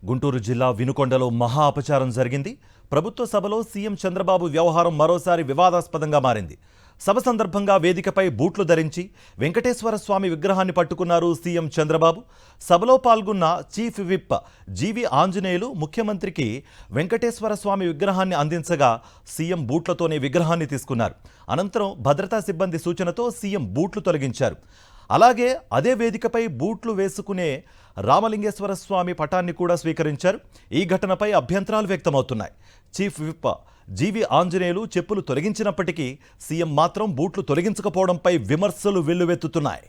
గుంటూరు జిల్లా వినుకొండలో మహా అపచారం జరిగింది. ప్రభుత్వ సభలో సీఎం చంద్రబాబు వ్యవహారం మరోసారి వివాదాస్పదంగా మారింది. సభ సందర్భంగా వేదికపై బూట్లు ధరించి వెంకటేశ్వర స్వామి విగ్రహాన్ని పట్టుకున్నారు సీఎం చంద్రబాబు. సభలో పాల్గొన్న చీఫ్ విప్ జీవి ఆంజనేయులు ముఖ్యమంత్రికి వెంకటేశ్వర స్వామి విగ్రహాన్ని అందించగా సీఎం బూట్లతోనే విగ్రహాన్ని తీసుకున్నారు. అనంతరం భద్రతా సిబ్బంది సూచనతో సీఎం బూట్లు తొలగించారు. అలాగే అదే వేదికపై బూట్లు వేసుకునే రామలింగేశ్వర స్వామి పటాన్ని కూడా స్వీకరించారు. ఈ ఘటనపై అభ్యంతరాలు వ్యక్తమవుతున్నాయి. చీఫ్ విప్ జీవి ఆంజనేయులు చెప్పులు తొలగించినప్పటికీ సీఎం మాత్రం బూట్లు తొలగించకపోవడంపై విమర్శలు వెల్లువెత్తుతున్నాయి.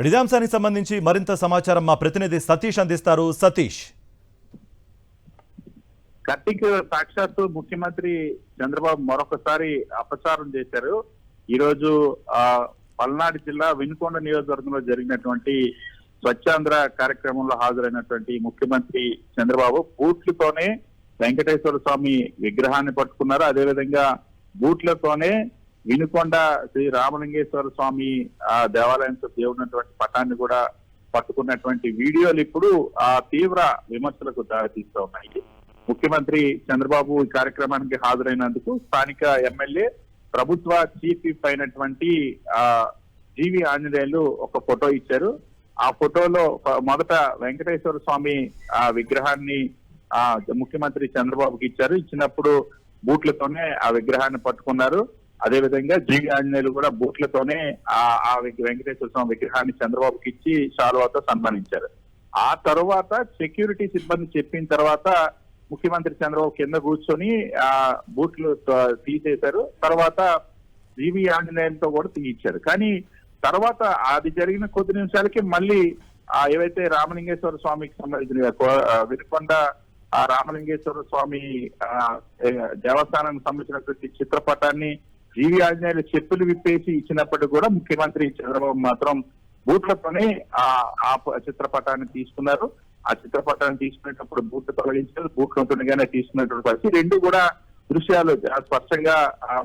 ఇదే అంశానికి సంబంధించి మరింత సమాచారం మా ప్రతినిధి సతీష్ అందిస్తారు. సతీష్, కార్తీక్, సాక్షాత్తు ముఖ్యమంత్రి చంద్రబాబు మరొకసారి అపచారం చేశారు. ఈ రోజు పల్నాడు జిల్లా వినుకొండ నియోజకవర్గంలో జరిగినటువంటి స్వచ్ఛాంధ్ర కార్యక్రమంలో హాజరైనటువంటి ముఖ్యమంత్రి చంద్రబాబు బూట్లతోనే వెంకటేశ్వర స్వామి విగ్రహాన్ని పట్టుకున్నారు. అదేవిధంగా బూట్లతోనే వినుకొండ శ్రీ రామలింగేశ్వర స్వామి దేవాలయంతో దేవుడినటువంటి పటాన్ని కూడా పట్టుకున్నటువంటి వీడియోలు ఇప్పుడు తీవ్ర విమర్శలకు దారితీస్తూ ఉన్నాయి. ముఖ్యమంత్రి చంద్రబాబు ఈ కార్యక్రమానికి హాజరైనందుకు స్థానిక ఎమ్మెల్యే ప్రభుత్వ చీఫ్ విప్ అయినటువంటి జీవి ఆంజనేయులు ఒక ఫోటో ఇచ్చారు. ఆ ఫోటోలో మొదట వెంకటేశ్వర స్వామి విగ్రహాన్ని ముఖ్యమంత్రి చంద్రబాబుకి ఇచ్చారు. ఇచ్చినప్పుడు బూట్లతోనే ఆ విగ్రహాన్ని పట్టుకున్నారు. అదేవిధంగా జీవి ఆంజనేయులు కూడా బూట్లతోనే ఆ వెంకటేశ్వర స్వామి విగ్రహాన్ని చంద్రబాబుకి ఇచ్చి శాలువాతో సన్మానించారు. ఆ తర్వాత సెక్యూరిటీ సిబ్బంది చెప్పిన తర్వాత ముఖ్యమంత్రి చంద్రబాబు కింద కూర్చొని బూట్లు తీసేశారు. తర్వాత జీవి ఆంజనేయులతో కూడా తీయించారు. కానీ తర్వాత అది జరిగిన కొద్ది నిమిషాలకి మళ్ళీ ఏవైతే రామలింగేశ్వర స్వామికి సంబంధించిన వినుకొండ రామలింగేశ్వర స్వామి దేవస్థానానికి సంబంధించినటువంటి చిత్రపటాన్ని జీవి ఆంజనేయులు చెప్పులు విప్పేసి ఇచ్చినప్పటికీ కూడా ముఖ్యమంత్రి చంద్రబాబు మాత్రం బూట్లతోనే ఆ చిత్రపటాన్ని తీసుకున్నారు. ఆ చిత్రపటాన్ని తీసుకునేటప్పుడు బూట్లు తొలగించారు, బూట్లతోనే తీసుకున్నటువంటి పరిస్థితి. రెండు కూడా దృశ్యాలు స్పష్టంగా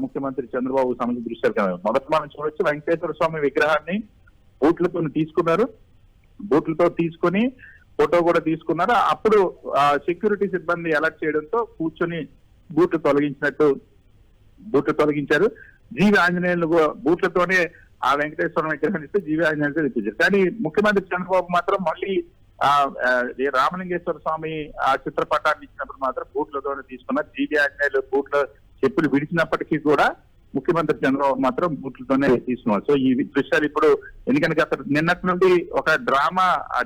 ముఖ్యమంత్రి చంద్రబాబు సంబంధించిన దృశ్యాలు కదా. మొదట మనం చూడొచ్చు, వెంకటేశ్వర స్వామి విగ్రహాన్ని బూట్లతో తీసుకున్నారు. బూట్లతో తీసుకుని ఫోటో కూడా తీసుకున్నారు. అప్పుడు సెక్యూరిటీ సిబ్బంది అలర్ట్ చేయడంతో కూర్చొని బూట్లు తొలగించారు. జీవి ఆంజనేయులు బూట్లతోనే ఆ వెంకటేశ్వర విగ్రహాన్ని ఇస్తే జీవి ఆంజనేయులు తెప్పించారు. కానీ ముఖ్యమంత్రి చంద్రబాబు మాత్రం మళ్ళీ రామలింగేశ్వర స్వామి ఆ చిత్రపటాన్ని ఇచ్చినప్పుడు మాత్రం బూట్లతోనే తీసుకున్నారు. జీవి ఆంజనేయులు బూట్ల చెప్పులు విడిచినప్పటికీ కూడా ముఖ్యమంత్రి చంద్రబాబు మాత్రం బూట్లతోనే తీసుకున్నారు. సో ఈ దృశ్యాలు ఇప్పుడు ఎందుకంటే అసలు నిన్నటి నుండి ఒక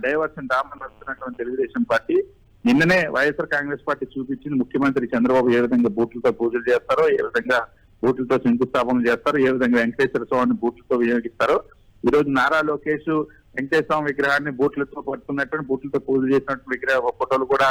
డైవర్షన్ డ్రామా నడుస్తున్నటువంటి తెలుగుదేశం పార్టీ నిన్ననే వైఎస్ఆర్ కాంగ్రెస్ పార్టీ చూపించింది ముఖ్యమంత్రి చంద్రబాబు ఏ విధంగా బూట్లతో పూజలు చేస్తారో, ఏ విధంగా బూట్లతో శంకుస్థాపన చేస్తారో, ఏ విధంగా వెంకటేశ్వర స్వామిని బూట్లతో వినియోగిస్తారో. ఈ రోజు నారా లోకేష్ వెంకటేశ్వర స్వామి విగ్రహాన్ని బూట్లతో పట్టుకున్నటువంటి బూట్లతో పూజ చేసినటువంటి విగ్రహ ఫోటోలు కూడా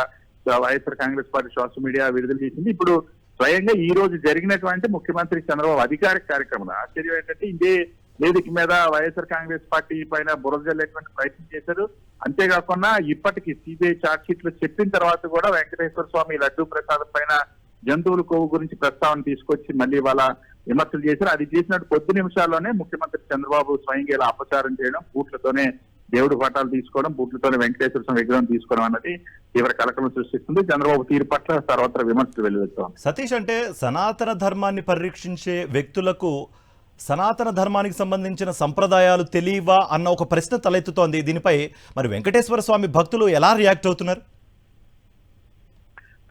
YSR Congress party social media విడుదల చేసింది. ఇప్పుడు స్వయంగా ఈ రోజు జరిగినటువంటి ముఖ్యమంత్రి చంద్రబాబు అధికారిక కార్యక్రమం ఆశ్చర్యం ఏంటంటే ఇదే వేదిక మీద వైఎస్ఆర్ కాంగ్రెస్ పార్టీ పైన బురద జల్లేటువంటి ప్రయత్నం చేశారు. అంతేకాకుండా ఇప్పటికీ సిబిఐ ఛార్జ్ షీట్ లో చెప్పిన తర్వాత కూడా వెంకటేశ్వర స్వామి లడ్డూ ప్రసాదం పైన జంతువుల కొవ్వు గురించి ప్రస్తావన తీసుకొచ్చి మళ్ళీ వాళ్ళ విమర్శలు చేశారు. అది చేసినట్టు కొద్ది నిమిషాల్లోనే ముఖ్యమంత్రి చంద్రబాబు స్వయంగా ఇలా అపచారం చేయడం, బూట్లతోనే దేవుడి పటాలు తీసుకోవడం, బూట్లతోనే వెంకటేశ్వర స్వామి విగ్రహం తీసుకోవడం అన్నది తీవ్ర కలకలం సృష్టిస్తుంది. చంద్రబాబు తీరు పట్ల సర్వత్రా విమర్శలు వెలువెత్తాం. సతీష్, అంటే సనాతన ధర్మాన్ని పరీక్షించే వ్యక్తులకు సనాతన ధర్మానికి సంబంధించిన సంప్రదాయాలు తెలియవా అన్న ఒక ప్రశ్న తలెత్తుతోంది. దీనిపై మరి వెంకటేశ్వర స్వామి భక్తులు ఎలా రియాక్ట్ అవుతున్నారు?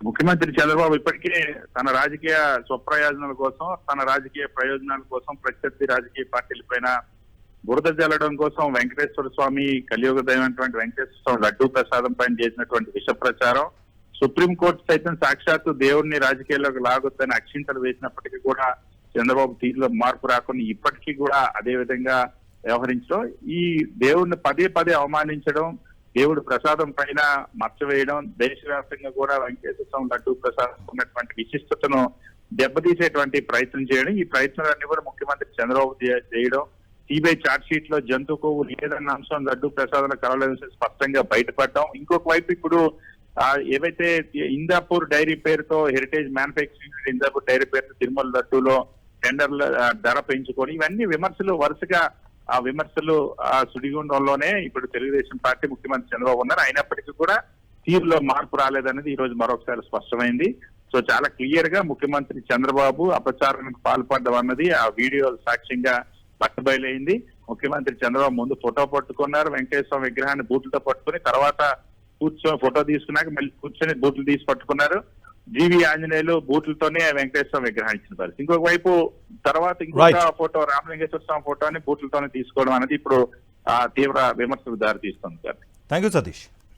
ముఖ్యమంత్రి చంద్రబాబు ఇప్పటికే తన రాజకీయ స్వప్రయోజనాల కోసం, తన రాజకీయ ప్రయోజనాల కోసం ప్రత్యర్థి రాజకీయ పార్టీల పైన బురద జల్లడం కోసం వెంకటేశ్వర స్వామి కలియుగ దైవమైనటువంటి వెంకటేశ్వర స్వామి లడ్డూ ప్రసాదం పైన చేసినటువంటి విష ప్రచారం, సుప్రీంకోర్టు సైతం సాక్షాత్తు దేవుడిని రాజకీయాల్లోకి లాగొద్దని అక్షింతలు వేసినప్పటికీ కూడా చంద్రబాబు తీరులో మార్పు రాకుండా ఇప్పటికీ కూడా అదే విధంగా వ్యవహరించడం, ఈ దేవుడిని పదే అవమానించడం, దేవుడు ప్రసాదం పైన మచ్చవేయడం, దేశవ్యాప్తంగా కూడా వెంకటేశ్వర స్వామి లడ్డూ ప్రసాదం ఉన్నటువంటి విశిష్టతను దెబ్బతీసేటువంటి ప్రయత్నం చేయడం, ఈ ప్రయత్నాలన్నీ కూడా ముఖ్యమంత్రి చంద్రబాబు చేయడం, సిబిఐ ఛార్జ్ షీట్ లో జంతు కొవ్వు లేదన్న అంశం లడ్డూ ప్రసాదాల కళల స్పష్టంగా బయటపడడం, ఇంకొక వైపు ఇప్పుడు ఏవైతే ఇందాపూర్ డైరీ పేరుతో హెరిటేజ్ మ్యానుఫ్యాక్చరింగ్ ఇందాపూర్ డైరీ పేరుతో తిరుమల లడ్డూలో టెండర్ల ధర పెంచుకొని ఇవన్నీ విమర్శలు వరుసగా ఆ విమర్శలు సుడిగుండంలోనే ఇప్పుడు తెలుగుదేశం పార్టీ ముఖ్యమంత్రి చంద్రబాబు ఉన్నారు. అయినప్పటికీ కూడా తీరులో మార్పు రాలేదనేది ఈ రోజు మరొకసారి స్పష్టమైంది. సో చాలా క్లియర్ గా ముఖ్యమంత్రి చంద్రబాబు అపచారానికి పాల్పడ్డం అన్నది ఆ వీడియో సాక్ష్యంగా బట్టబయలైంది. ముఖ్యమంత్రి చంద్రబాబు ముందు ఫోటో పట్టుకున్నారు, వెంకటేశ్వర విగ్రహాన్ని బూట్లతో పట్టుకుని, తర్వాత కూర్చొని ఫోటో తీసుకున్నాక మళ్ళీ కూర్చొని బూట్లు తీసి పట్టుకున్నారు. జీవి ఆంజనేయులు బూట్లతోనే వెంకటేశ్వర విగ్రహం ఇచ్చిన పరిస్థితి. ఇంకొక వైపు తర్వాత ఇంకొక ఫోటో రామలింగేశ్వర స్వామి ఫోటోని బూట్లతోనే తీసుకోవడం అనేది ఇప్పుడు తీవ్ర విమర్శకు దారి తీస్తుంది సార్. Thank you Satish.